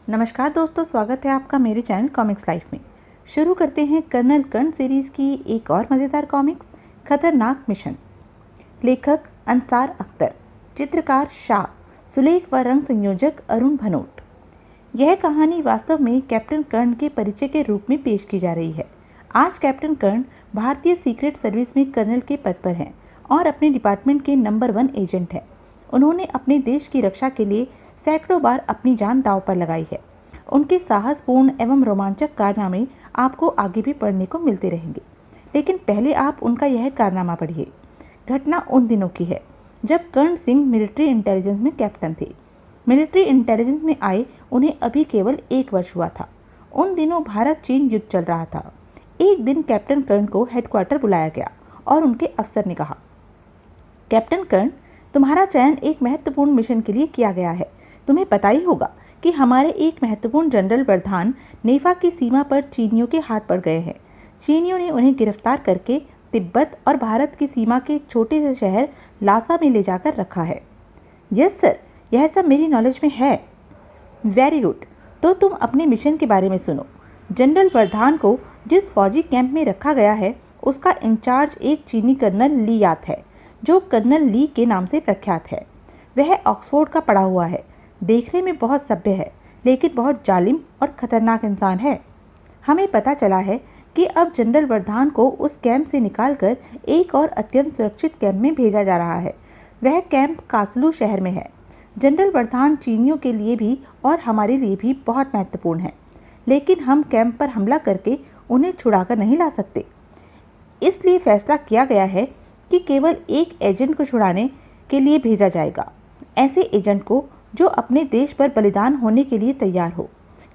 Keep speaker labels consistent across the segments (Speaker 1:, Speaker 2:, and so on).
Speaker 1: नमस्कार दोस्तों, स्वागत है आपका मेरे चैनल कॉमिक्स लाइफ में। शुरू करते हैं कर्नल कर्ण सीरीज़ की एक और मज़ेदार कॉमिक्स, खतरनाक मिशन। लेखक अंसार अख्तर, चित्रकार शाह, सुलेख व रंग संयोजक अरुण भनोट। यह कहानी वास्तव में कैप्टन कर्ण के परिचय के रूप में पेश की जा रही है। आज कैप्टन कर्ण भारतीय सीक्रेट सर्विस में कर्नल के पद पर हैं और अपने डिपार्टमेंट के नंबर 1 एजेंट हैं। उन्होंने अपने देश की रक्षा के लिए सैकड़ों बार अपनी जान दांव पर लगाई है। उनके साहसपूर्ण एवं रोमांचक कारनामे आपको आगे भी पढ़ने को मिलते रहेंगे, लेकिन पहले आप उनका यह कारनामा पढ़िए। घटना उन दिनों की है जब कर्ण सिंह मिलिट्री इंटेलिजेंस में कैप्टन थे। मिलिट्री इंटेलिजेंस में आए उन्हें अभी केवल 1 वर्ष हुआ था। उन दिनों भारत चीन युद्ध चल रहा था। एक दिन कैप्टन कर्ण को हेडक्वार्टर बुलाया गया और उनके अफसर ने कहा, कैप्टन कर्ण, तुम्हारा चयन एक महत्वपूर्ण मिशन के लिए किया गया है। तुम्हें पता ही होगा कि हमारे एक महत्वपूर्ण जनरल प्रधान नेफा की सीमा पर चीनियों के हाथ पड़ गए हैं। चीनियों ने उन्हें गिरफ्तार करके तिब्बत और भारत की सीमा के छोटे से शहर लासा में ले जाकर रखा है। यस सर, यह सब मेरी नॉलेज में है। वेरी गुड, तो तुम अपने मिशन के बारे में सुनो। जनरल प्रधान को जिस फौजी कैंप में रखा गया है उसका इंचार्ज एक चीनी कर्नल ली यात है, जो कर्नल ली के नाम से प्रख्यात है। वह ऑक्सफोर्ड का पढ़ा हुआ है, देखने में बहुत सभ्य है, लेकिन बहुत जालिम और खतरनाक इंसान है। हमें पता चला है कि अब जनरल प्रधान को उस कैंप से निकालकर एक और अत्यंत सुरक्षित कैंप में भेजा जा रहा है। वह कैंप कासलू शहर में है। जनरल प्रधान चीनियों के लिए भी और हमारे लिए भी बहुत महत्वपूर्ण है, लेकिन हम कैंप पर हमला करके उन्हें छुड़ाकर नहीं ला सकते। इसलिए फैसला किया गया है कि केवल एक एजेंट को छुड़ाने के लिए भेजा जाएगा। ऐसे एजेंट को जो अपने देश पर बलिदान होने के लिए तैयार हो,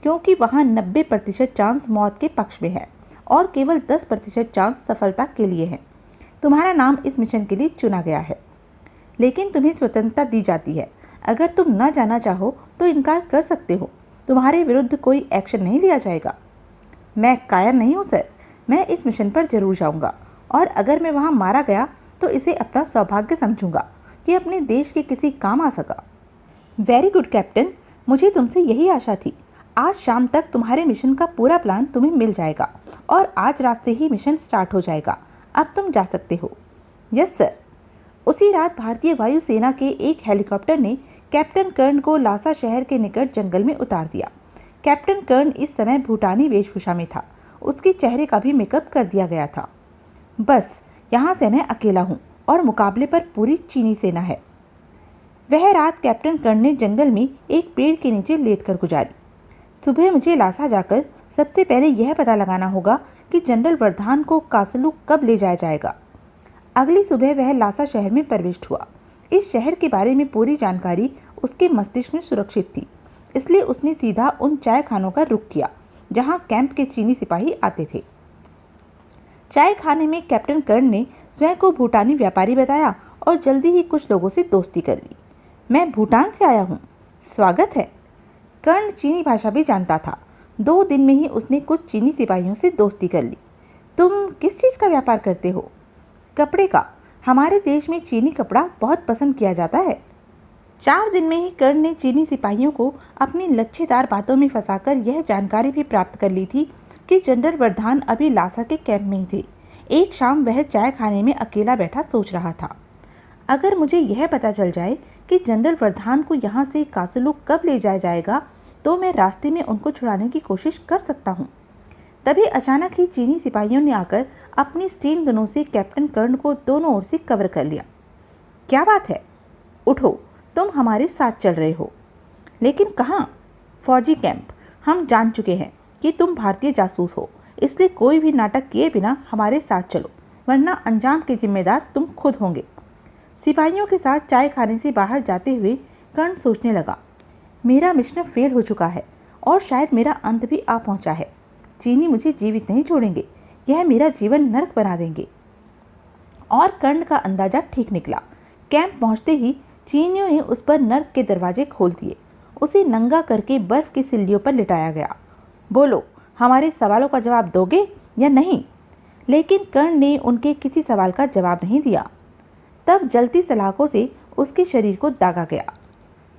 Speaker 1: क्योंकि वहाँ 90% चांस मौत के पक्ष में है और केवल 10% चांस सफलता के लिए है। तुम्हारा नाम इस मिशन के लिए चुना गया है, लेकिन तुम्हें स्वतंत्रता दी जाती है। अगर तुम न जाना चाहो तो इनकार कर सकते हो। तुम्हारे विरुद्ध कोई एक्शन नहीं लिया जाएगा। मैं कायर नहीं हूँ सर, मैं इस मिशन पर जरूर जाऊँगा और अगर मैं वहाँ मारा गया तो इसे अपना सौभाग्य समझूंगा कि अपने देश के किसी काम आ सका। वेरी गुड कैप्टन, मुझे तुमसे यही आशा थी। आज शाम तक तुम्हारे मिशन का पूरा प्लान तुम्हें मिल जाएगा और आज रात से ही मिशन स्टार्ट हो जाएगा। अब तुम जा सकते हो। Yes sir. उसी रात भारतीय वायुसेना के एक हेलीकॉप्टर ने कैप्टन कर्ण को लासा शहर के निकट जंगल में उतार दिया। कैप्टन कर्ण इस समय भूटानी वेशभूषा में था। उसके चेहरे का भी मेकअप कर दिया गया था। बस यहाँ से मैं अकेला हूँ और मुकाबले पर पूरी चीनी सेना है। वह रात कैप्टन कर्ण ने जंगल में एक पेड़ के नीचे लेटकर गुजारी। सुबह मुझे लासा जाकर सबसे पहले यह पता लगाना होगा कि जनरल प्रधान को कासलू कब ले जाया जाएगा। अगली सुबह वह लासा शहर में प्रविष्ट हुआ। इस शहर के बारे में पूरी जानकारी उसके मस्तिष्क में सुरक्षित थी, इसलिए उसने सीधा उन चाय खानों का रुख किया जहाँ कैंप के चीनी सिपाही आते थे। चाय खाने में कैप्टन कर्ण ने स्वयं को भूटानी व्यापारी बताया और जल्दी ही कुछ लोगों से दोस्ती कर ली। मैं भूटान से आया हूँ, स्वागत है। कर्ण चीनी भाषा भी जानता था। 2 दिन में ही उसने कुछ चीनी सिपाहियों से दोस्ती कर ली। तुम किस चीज़ का व्यापार करते हो? कपड़े का। हमारे देश में चीनी कपड़ा बहुत पसंद किया जाता है। 4 दिन में ही कर्ण ने चीनी सिपाहियों को अपनी लच्छेदार बातों में फंसाकर यह जानकारी भी प्राप्त कर ली थी कि जनरल प्रधान अभी लासा के कैंप में ही थे। एक शाम वह चाय खाने में अकेला बैठा सोच रहा था, अगर मुझे यह पता चल जाए कि जनरल प्रधान को यहाँ से कासलू कब ले जाया जाएगा तो मैं रास्ते में उनको छुड़ाने की कोशिश कर सकता हूँ। तभी अचानक ही चीनी सिपाहियों ने आकर अपनी स्टीन गनों से कैप्टन कर्ण को दोनों ओर से कवर कर लिया। क्या बात है, उठो, तुम हमारे साथ चल रहे हो। लेकिन कहाँ? फौजी कैंप। हम जान चुके हैं कि तुम भारतीय जासूस हो, इसलिए कोई भी नाटक किए बिना हमारे साथ चलो, वरना अंजाम के जिम्मेदार तुम खुद होंगे। सिपाहियों के साथ चाय खाने से बाहर जाते हुए कर्ण सोचने लगा, मेरा मिशन फेल हो चुका है और शायद मेरा अंत भी आ पहुंचा है। चीनी मुझे जीवित नहीं छोड़ेंगे, यह मेरा जीवन नर्क बना देंगे। और कर्ण का अंदाजा ठीक निकला। कैंप पहुंचते ही चीनियों ने उस पर नर्क के दरवाजे खोल दिए। उसे नंगा करके बर्फ की सिल्लियों पर लिटाया गया। बोलो, हमारे सवालों का जवाब दोगे या नहीं? लेकिन कर्ण ने उनके किसी सवाल का जवाब नहीं दिया। तब जलती सलाखों से उसके शरीर को दागा गया।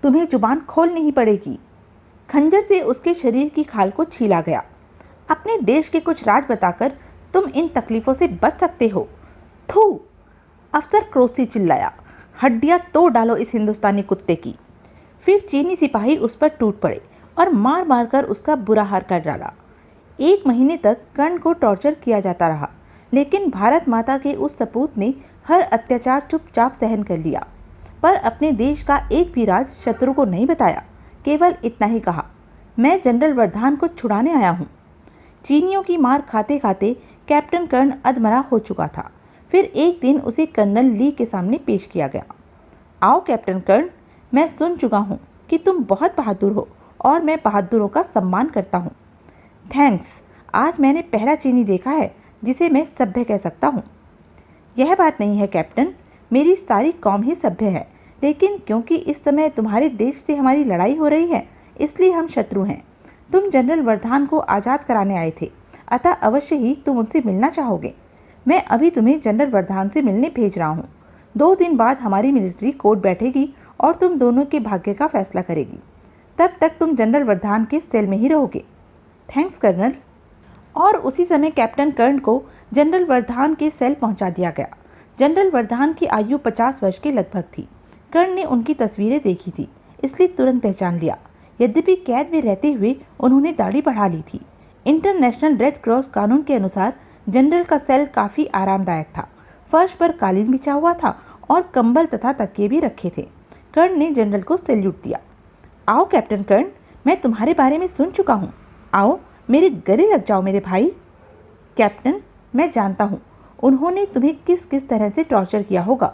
Speaker 1: तुम्हें जुबान खोलनी ही पड़ेगी। खंजर से उसके शरीर की खाल को छीला गया। अपने देश के कुछ राज बताकर तुम इन तकलीफों से बच सकते हो। थू! अफसर क्रोध से चिल्लाया, हड्डियां तोड़ डालो इस हिंदुस्तानी कुत्ते की। फिर चीनी सिपाही उस पर टूट पड़े और मार मार कर उसका बुरा हाल कर डाला। 1 महीने तक कर्ण को टॉर्चर किया जाता रहा, लेकिन भारत माता के उस सपूत ने हर अत्याचार चुपचाप सहन कर लिया, पर अपने देश का एक भी राज शत्रु को नहीं बताया। केवल इतना ही कहा, मैं जनरल वर्धान को छुड़ाने आया हूँ। चीनियों की मार खाते खाते कैप्टन कर्ण अधमरा हो चुका था। फिर एक दिन उसे कर्नल ली के सामने पेश किया गया। आओ कैप्टन कर्ण, मैं सुन चुका हूँ कि तुम बहुत बहादुर हो और मैं बहादुरों का सम्मान करता हूँ। थैंक्स, आज मैंने पहला चीनी देखा है जिसे मैं सभ्य कह सकता हूँ। यह बात नहीं है कैप्टन, मेरी सारी कौम ही सभ्य है, लेकिन क्योंकि इस समय तुम्हारे देश से हमारी लड़ाई हो रही है, इसलिए हम शत्रु हैं। तुम जनरल वर्धान को आज़ाद कराने आए थे, अतः अवश्य ही तुम उनसे मिलना चाहोगे। मैं अभी तुम्हें जनरल वर्धान से मिलने भेज रहा हूँ। 2 दिन बाद हमारी मिलिट्री कोर्ट बैठेगी और तुम दोनों के भाग्य का फैसला करेगी। तब तक तुम जनरल वर्धान के सेल में ही रहोगे। Thanks colonel. और उसी समय कैप्टन कर्ण को जनरल वर्धान के सेल पहुंचा दिया गया। जनरल वर्धान की आयु 50 वर्ष के लगभग थी। कर्ण ने उनकी तस्वीरें देखी थी, इसलिए तुरंत पहचान लिया। यद्यपि कैद में रहते हुए उन्होंने दाढ़ी बढ़ा ली थी। इंटरनेशनल रेड क्रॉस कानून के अनुसार जनरल का सेल काफ़ी आरामदायक था। फर्श पर कालीन बिछा हुआ था और कंबल तथा तकिए भी रखे थे। कर्ण ने जनरल को सैल्यूट दिया। आओ कैप्टन कर्ण, मैं तुम्हारे बारे में सुन चुका हूँ। आओ मेरे गले लग जाओ मेरे भाई। कैप्टन, मैं जानता हूँ उन्होंने तुम्हें किस किस तरह से टॉर्चर किया होगा।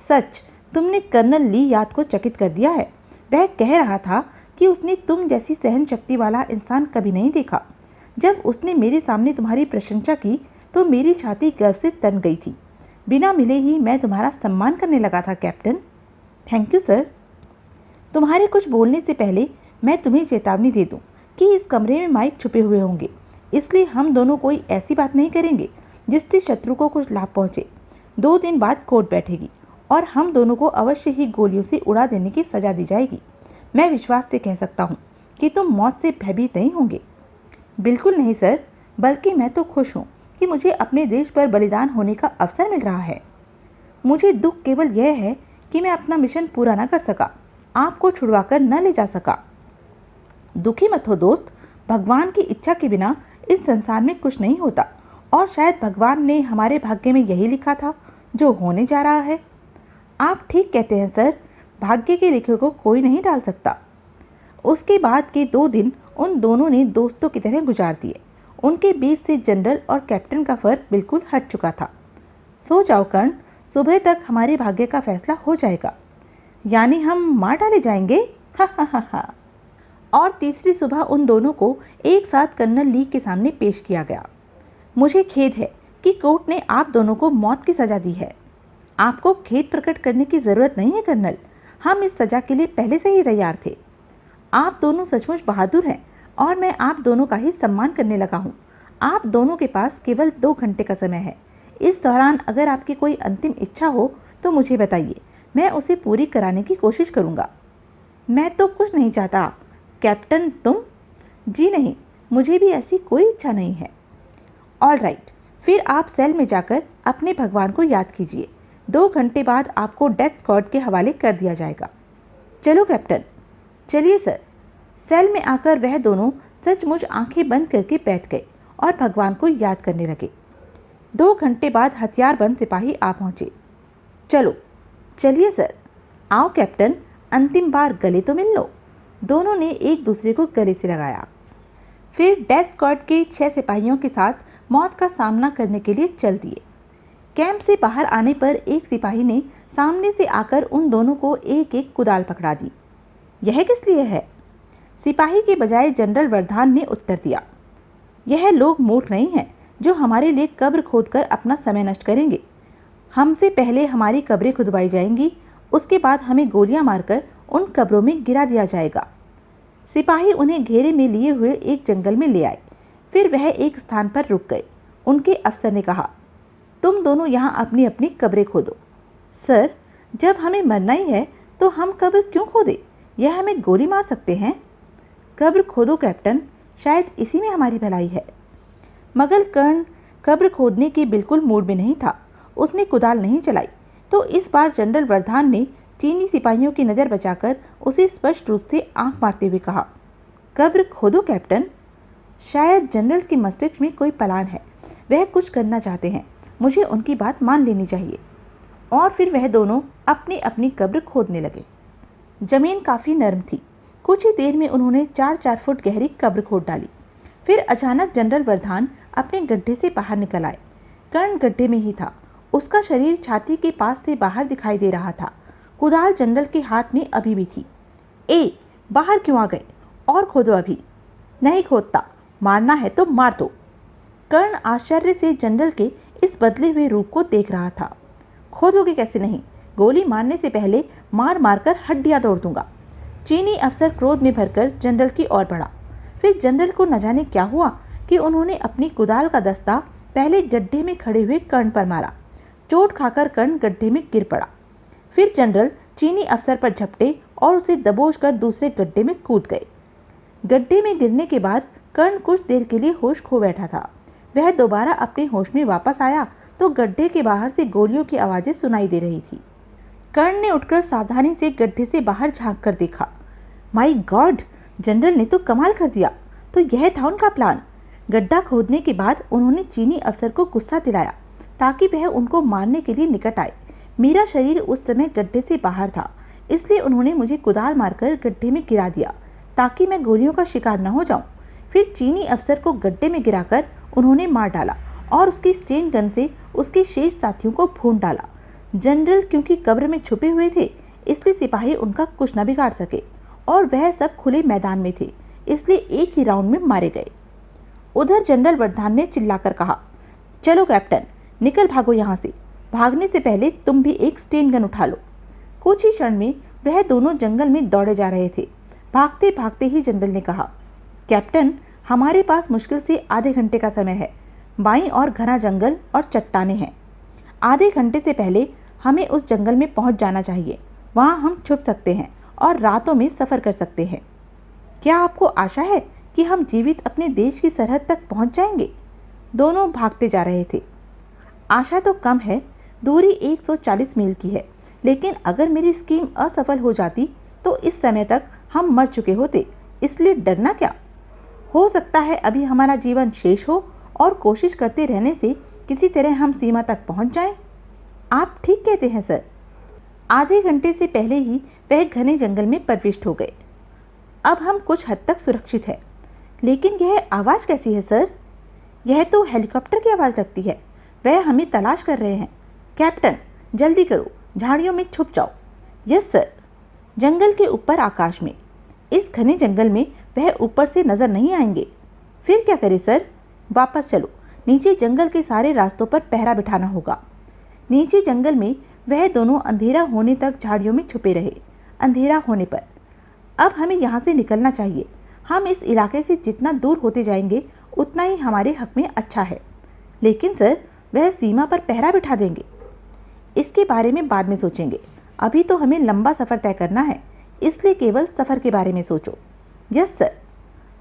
Speaker 1: सच, तुमने कर्नल ली याद को चकित कर दिया है। वह कह रहा था कि उसने तुम जैसी सहन शक्ति वाला इंसान कभी नहीं देखा। जब उसने मेरे सामने तुम्हारी प्रशंसा की तो मेरी छाती गर्व से तन गई थी। बिना मिले ही मैं तुम्हारा सम्मान करने लगा था कैप्टन। Thank you sir. तुम्हारे कुछ बोलने से पहले मैं तुम्हें चेतावनी दे दूं कि इस कमरे में माइक छुपे हुए होंगे, इसलिए हम दोनों कोई ऐसी बात नहीं करेंगे जिससे शत्रु को कुछ लाभ पहुंचे। 2 दिन बाद कोर्ट बैठेगी और हम दोनों को अवश्य ही गोलियों से उड़ा देने की सजा दी जाएगी। मैं विश्वास से कह सकता हूँ कि तुम मौत से भयभीत नहीं होंगे। बिल्कुल नहीं सर, बल्कि मैं तो खुश हूँ कि मुझे अपने देश पर बलिदान होने का अवसर मिल रहा है। मुझे दुख केवल यह है कि मैं अपना मिशन पूरा न कर सका, आपको छुड़वाकर न ले जा सका। दुखी मत हो दोस्त, भगवान की इच्छा के बिना इस संसार में कुछ नहीं होता और शायद भगवान ने हमारे भाग्य में यही लिखा था जो होने जा रहा है। आप ठीक कहते हैं सर, भाग्य के लिखे को कोई नहीं डाल सकता। उसके बाद के 2 दिन उन दोनों ने दोस्तों की तरह गुजार दिए। उनके बीच से जनरल और कैप्टन का फर्क बिल्कुल हट चुका था। सो जाओ कर्ण, सुबह तक हमारे भाग्य का फैसला हो जाएगा। यानी हम मार डाले जाएंगे? हा हा हा हा। और तीसरी सुबह उन दोनों को एक साथ कर्नल ली के सामने पेश किया गया। मुझे खेद है कि कोर्ट ने आप दोनों को मौत की सजा दी है। आपको खेद प्रकट करने की ज़रूरत नहीं है कर्नल, हम इस सजा के लिए पहले से ही तैयार थे। आप दोनों सचमुच बहादुर हैं और मैं आप दोनों का ही सम्मान करने लगा हूँ। आप दोनों के पास केवल 2 घंटे का समय है। इस दौरान अगर आपकी कोई अंतिम इच्छा हो तो मुझे बताइए, मैं उसे पूरी कराने की कोशिश करूँगा। मैं तो कुछ नहीं चाहता कैप्टन, तुम? जी नहीं, मुझे भी ऐसी कोई इच्छा नहीं है। ऑल राइट, फिर आप सेल में जाकर अपने भगवान को याद कीजिए। 2 घंटे बाद आपको डेथ स्क्वाड के हवाले कर दिया जाएगा। चलो कैप्टन। चलिए सर। सेल में आकर वह दोनों सचमुच आंखें बंद करके बैठ गए और भगवान को याद करने लगे। 2 घंटे बाद हथियारबंद सिपाही आ पहुंचे। चलो। चलिए सर। आओ कैप्टन, अंतिम बार गले तो मिल लो। दोनों ने एक दूसरे को गले से लगाया। फिर डेथ स्क्वाड के 6 सिपाहियों के साथ मौत का सामना करने के लिए चल दिए। कैंप से बाहर आने पर एक सिपाही ने सामने से आकर उन दोनों को एक एक कुदाल पकड़ा दी। यह किस लिए है? सिपाही के बजाय जनरल वर्धान ने उत्तर दिया, यह लोग मूर्ख नहीं हैं जो हमारे लिए कब्र खोदकर अपना समय नष्ट करेंगे। हमसे पहले हमारी कब्रें खुदवाई जाएंगी, उसके बाद हमें गोलियां मारकर उन कब्रों में गिरा दिया जाएगा। सिपाही उन्हें घेरे में लिए हुए एक जंगल में ले आए। फिर वह एक स्थान पर रुक गए। उनके अफसर ने कहा, तुम दोनों यहाँ अपनी अपनी कब्रें खोदो। सर, जब हमें मरना ही है तो हम कब्र क्यों खोदें? यह हमें गोली मार सकते हैं। कब्र खोदो कैप्टन, शायद इसी में हमारी भलाई है। मगर कर्ण कब्र खोदने के बिल्कुल मूड में नहीं था। उसने कुदाल नहीं चलाई। तो इस बार जनरल वर्धान ने चीनी सिपाहियों की नज़र बचाकर उसे स्पष्ट रूप से आंख मारते हुए कहा, कब्र खोदो कैप्टन। शायद जनरल के मस्तिष्क में कोई प्लान है, वह कुछ करना चाहते हैं। मुझे उनकी बात मान लेनी चाहिए। और फिर वह दोनों अपनी अपनी कब्र खोदने लगे। जमीन काफ़ी नरम थी। कुछ ही देर में उन्होंने 4-4 फुट गहरी कब्र खोद डाली। फिर अचानक जनरल वर्धान अपने गड्ढे से बाहर निकल आए। कर्ण गड्ढे में ही था। उसका शरीर छाती के पास से बाहर दिखाई दे रहा था। कुदाल जनरल के हाथ में अभी भी थी। बाहर क्यों आ गए? और खोदो अभी। नहीं खोदता, मारना है तो मार दो। कर्ण आश्चर्य से जनरल के इस बदले हुए रूप को देख रहा था। खोदोगे कैसे नहीं? गोली मारने से पहले मार मारकर हड्डियां तोड़ दूंगा। चीनी अफसर क्रोध में भरकर जनरल की ओर बढ़ा। फिर जनरल को न जाने क्या हुआ कि उन्होंने अपनी कुदाल का दस्ता पहले गड्ढे में खड़े हुए कर्ण पर मारा। चोट खाकर कर्ण गड्ढे में गिर पड़ा। फिर जनरल चीनी अफसर पर झपटे और उसे दबोचकर दूसरे गड्ढे में कूद गए। गड्ढे में गिरने के बाद कर्ण कुछ देर के लिए होश खो बैठा था। वह दोबारा अपने होश में वापस आया तो गड्ढे के बाहर से गोलियों की आवाज़ें सुनाई दे रही थी। कर्ण ने उठकर सावधानी से गड्ढे से बाहर झांक कर देखा। माय गॉड, जनरल ने तो कमाल कर दिया। तो यह था उनका प्लान। गड्ढा खोदने के बाद उन्होंने चीनी अफसर को गुस्सा दिलाया ताकि वह उनको मारने के लिए निकट आए। मेरा शरीर उस समय गड्ढे से बाहर था, इसलिए उन्होंने मुझे कुदाल मारकर गड्ढे में गिरा दिया ताकि मैं गोलियों का शिकार न हो जाऊं। फिर चीनी अफसर को गड्ढे में गिराकर उन्होंने मार डाला और उसकी स्टेन गन से उसके शेष साथियों को भून डाला। जनरल क्योंकि कब्र में छुपे हुए थे, इसलिए सिपाही उनका कुछ न बिगाड़ सके और वह सब खुले मैदान में थे, इसलिए एक ही राउंड में मारे गए। उधर जनरल वर्धान ने चिल्लाकर कहा, चलो कैप्टन, निकल भागो यहाँ से। भागने से पहले तुम भी एक स्टेन गन उठा लो। कुछ ही क्षण में वह दोनों जंगल में दौड़े जा रहे थे। भागते भागते ही जनरल ने कहा, कैप्टन, हमारे पास मुश्किल से आधे घंटे का समय है। बाईं ओर घना जंगल और चट्टानें हैं। आधे घंटे से पहले हमें उस जंगल में पहुंच जाना चाहिए। वहां हम छुप सकते हैं और रातों में सफ़र कर सकते हैं। क्या आपको आशा है कि हम जीवित अपने देश की सरहद तक पहुंच जाएंगे? दोनों भागते जा रहे थे। आशा तो कम है, दूरी 140 मील की है, लेकिन अगर मेरी स्कीम असफल हो जाती तो इस समय तक हम मर चुके होते, इसलिए डरना क्या। हो सकता है अभी हमारा जीवन शेष हो और कोशिश करते रहने से किसी तरह हम सीमा तक पहुंच जाएं। आप ठीक कहते हैं सर। आधे घंटे से पहले ही वह घने जंगल में प्रविष्ट हो गए। अब हम कुछ हद तक सुरक्षित है, लेकिन यह आवाज़ कैसी है सर? यह तो हेलीकॉप्टर की आवाज़ लगती है। वह हमें तलाश कर रहे हैं। कैप्टन, जल्दी करो, झाड़ियों में छुप जाओ। Yes sir. जंगल के ऊपर आकाश में। इस घने जंगल में वह ऊपर से नजर नहीं आएंगे। फिर क्या करें सर? वापस चलो, नीचे जंगल के सारे रास्तों पर पहरा बिठाना होगा। नीचे जंगल में वह दोनों अंधेरा होने तक झाड़ियों में छुपे रहे। अंधेरा होने पर अब हमें यहाँ से निकलना चाहिए। हम इस इलाके से जितना दूर होते जाएंगे उतना ही हमारे हक में अच्छा है। लेकिन सर, वह सीमा पर पहरा बिठा देंगे। इसके बारे में बाद में सोचेंगे। अभी तो हमें लंबा सफ़र तय करना है, इसलिए केवल सफ़र के बारे में सोचो। Yes sir.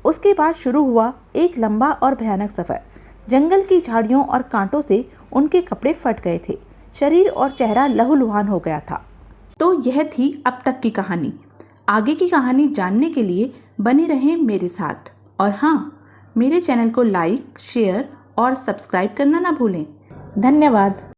Speaker 1: उसके बाद शुरू हुआ एक लंबा और भयानक सफ़र। जंगल की झाड़ियों और कांटों से उनके कपड़े फट गए थे। शरीर और चेहरा लहूलुहान हो गया था। तो यह थी अब तक की कहानी। आगे की कहानी जानने के लिए बने रहें मेरे साथ। और हाँ, मेरे चैनल को लाइक, शेयर और सब्सक्राइब करना ना भूलें। धन्यवाद।